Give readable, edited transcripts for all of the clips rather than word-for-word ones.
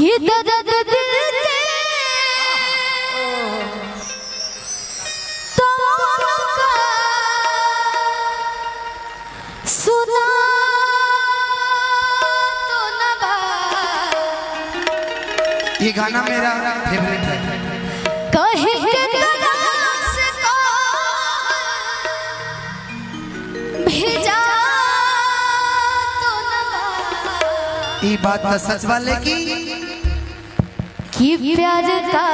ये दर्द दिल के तमन्ना का सुना तो न बा। ये गाना मेरा फेवरेट है। कहे के तरह से भेजा तो न बा। ये बात तो सच वाले की कि प्यार का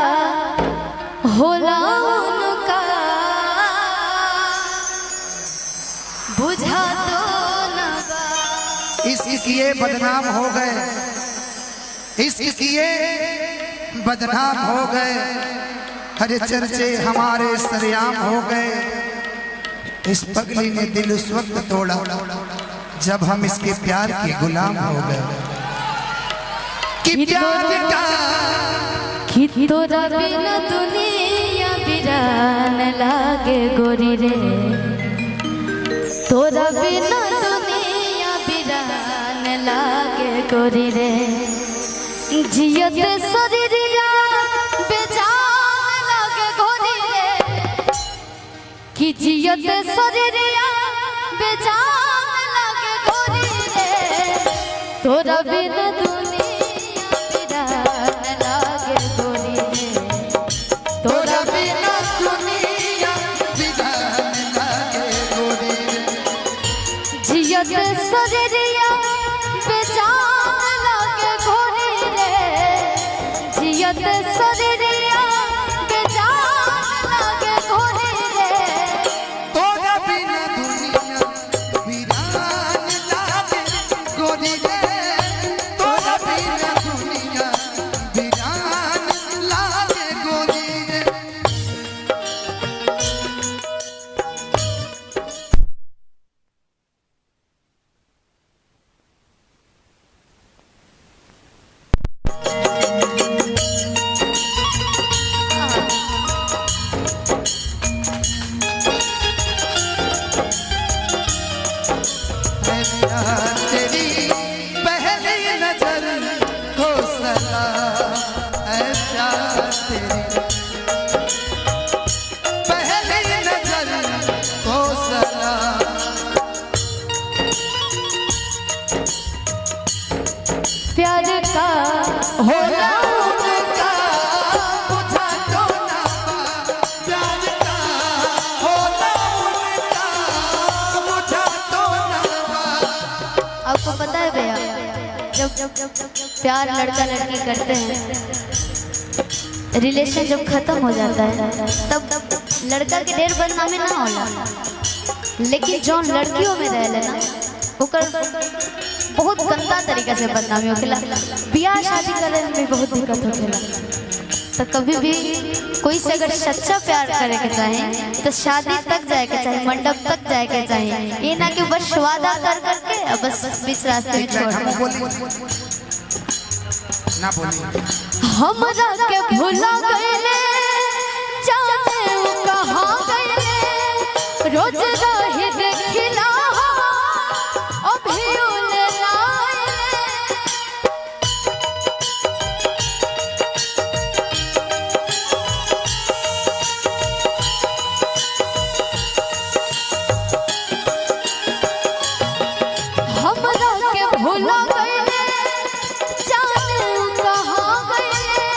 होला उनका बुझा तो न बा। इसलिए बदनाम हो गए, इसलिए बदनाम हो गए, हरे चर्चे हमारे सरेआम हो गए। इस पगली ने दिल उस वक्त तोड़ा जब हम इसके प्यार के गुलाम हो गए। कि प्यार का कि तोरा बिना दुनिया बिरान लागे गोरी रे, तोरा बिना दुनिया बिरान लागे गोरी रे। जियत शरीरिया बेजान लागे गोरी रे, कि जियत शरीरिया बेजान लागे गोरी रे। तोरा बिना सरिया बेजान लागे गोरी रे, जियत सरिया बेजान लागे गोरी रे। तोरा बिना दुनिया वीरान लागे गोरी रे, तोरा बिना दुनिया वीरान लागे गोरी रे। तेरी पहली नजर को सलाम, ऐ प्यार तेरी पहली नजर को सलाम। प्यार का होला उनका बुझा तो ना पा, प्यार का होला उनका बुझा तो ना पा। आपको पता है भैया, जब प्यार लड़का लड़की करते हैं, रिलेशन जब खत्म हो जाता है तब लड़का के ढेर बदनामी ना होला, लेकिन जो लड़कियों में रहे ना ओकर बहुत गंदा तरीका से बदनामी होखेला। ब्याह शादी करे में बहुत दिक्कत होखेला। तो कभी भी कोई से अगर सच्चा प्यार करे के चाहे तो शादी तक जाए के चाहे, मंडप तक जाए के चाहे, ये ना कि बस वादा कर करके अब बस बीच रास्ते में छोड़ ना बोली। हमरा के भुला गइले जाने वो कहां गइले, रोज रहे देखिला अभी उले लाए। हमरा के भुला गइले जाने वो कहां गइले,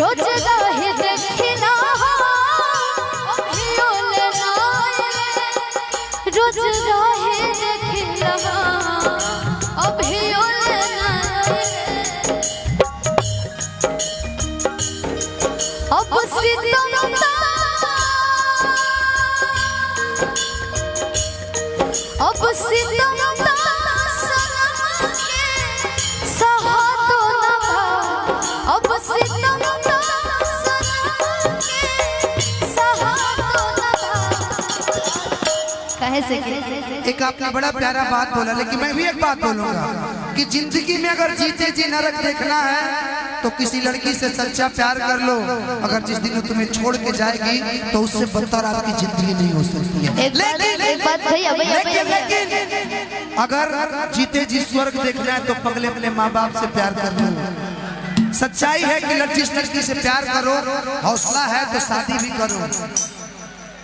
रोज रहे देखिला अभी उले लाए। रोज रहे देखिला अभी उले लाए। अब सितम अब सितम सनम के सहा तो न भा। अब सितम सनम के सहा तो न भा। कहे से एक आपने बड़ा प्यारा बात बोला, लेकिन मैं भी एक बात बोलूंगा कि जिंदगी में अगर जीते जी नरक देखना है तो किसी लड़की से सच्चा प्यार कर लो। अगर जिस दिन तुम्हें छोड़ के जाएगी तो उससे बदतर आपकी जिंदगी नहीं हो सकती है। एक बात भैया अगर जीते जी स्वर्ग देखना है तो पगले अपने माँ बाप से प्यार कर लो। सच्चाई है कि जिस लड़की से प्यार करो, हौसला है तो शादी भी करो।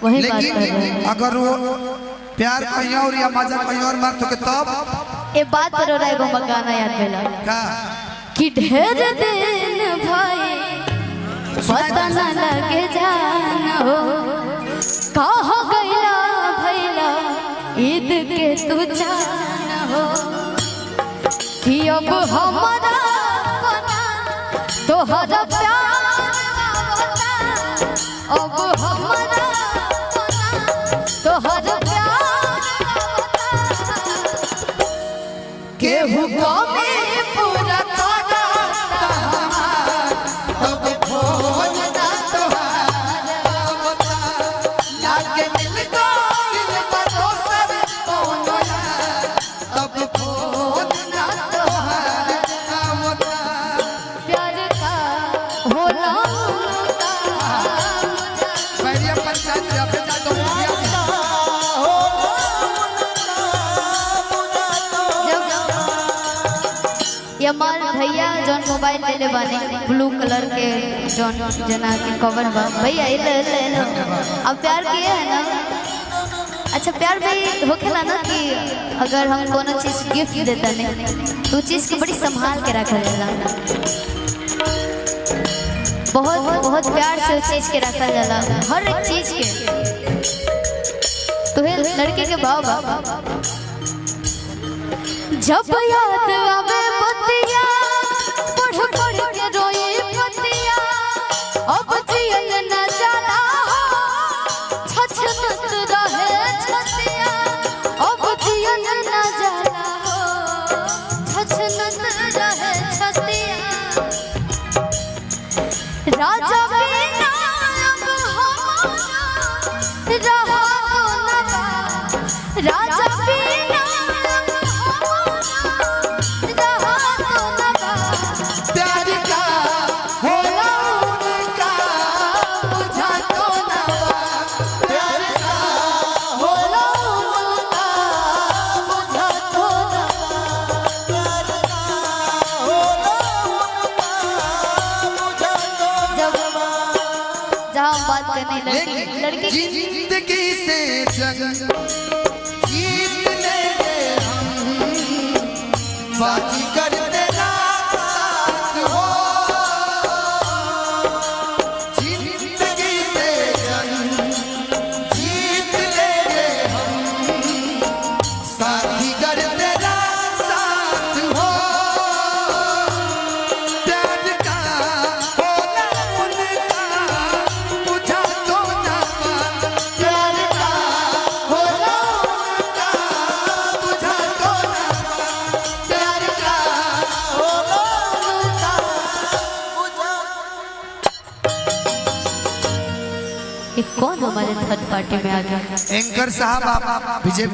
वही बात कर रहे लेकिन हैं। अगर वो प्यार कहीं और या मजा कहीं और मार तो तब ये बात करो रहे गो गाना याद भेला का कि ढेर दिन भाई पता न लगे जान हो कहाँ गईला भैला ईद के तू जान हो कि अब हमारा तोहरा प्यार होता अब हमारा तोहरा प्यार केहू कमे पूरा तोरा तब खोज ना तोहार होता लागे मिल गइल बदोसर कोनो यार तब खोज ना तोहार होता प्यार का होला बैरिया पंचायत से अपने जा तो ये हमार भैया जौन मोबाइल ले ले बानी ब्लू कलर के जौन जना के कवर बा भैया ले अब प्यार किए है ना। अच्छा प्यार भाई होखेला ना कि अगर हम कोनो चीज गिफ्ट देता नहीं तो चीज के बड़ी संभाल के रखा जाला बहुत बहुत प्यार से उस चीज के रखा जाला हर एक चीज के। तो है लड़के के भाव बा जब याद आवे पतिया पढ़ पढ़ के रोई पतिया अब जियल न जाला छछनत रहे छतिया अब जियल न जाला छछनत रहे छतिया राजा बिना अब हमारा रहा तो न राजा बिना प्यार का होला उनका बुझा तो ना प्यार का होला उनका बुझा तो ना प्यार का होला उनका बुझा तो जब जहाँ बात करने लड़की की जिंदगी से जंग जीत लेंगे हम बाजीगर तेरा साथ हो जिंदगी से जंग जीत लेंगे हम साथीगर तेरा साथ हो प्यार का होला उनका बुझा तो ना प्यार का होला उनका बुझा तो ना प्यार का होला उनका बुझा। ये कौन हमारे थर्ड पार्टी में आ गया। एंकर साहब आप विजय